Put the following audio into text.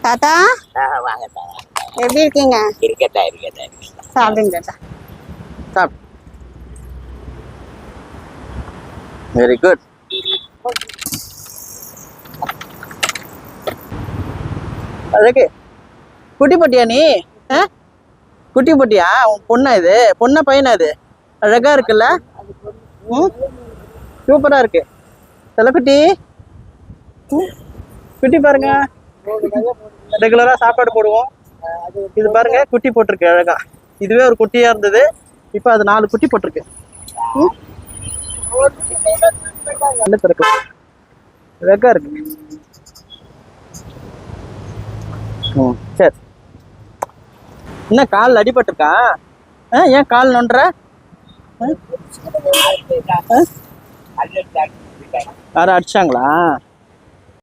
தாத்தா வாங்க எப்படி இருக்கீங்க? இருக்கட்டா சாப்பிடுங்க தாத்தா. சாப்பிடு. Very good. அதுக்கு குட்டி போட்டியா நீ? குட்டி போட்டியா? உன் பொண்ணா இது? பொண்ணா பையனா இது? அழகா இருக்குல்ல? சூப்பரா இருக்கு. செல்லக்குட்டி குட்டி பாருங்க. ரெகுலரா சாப்பாடு போடுவோம். இது பாருங்க குட்டி போட்டிருக்கு அழகா. இதுவே ஒரு குட்டியா இருந்தது, இப்ப அது 4 குட்டி போட்டிருக்கு. அழகா இருக்கு. சரி. என்ன கால் அடிபட்டிருக்கா? ஏன் கால் நோண்டுற? யாரும் அடிச்சாங்களா?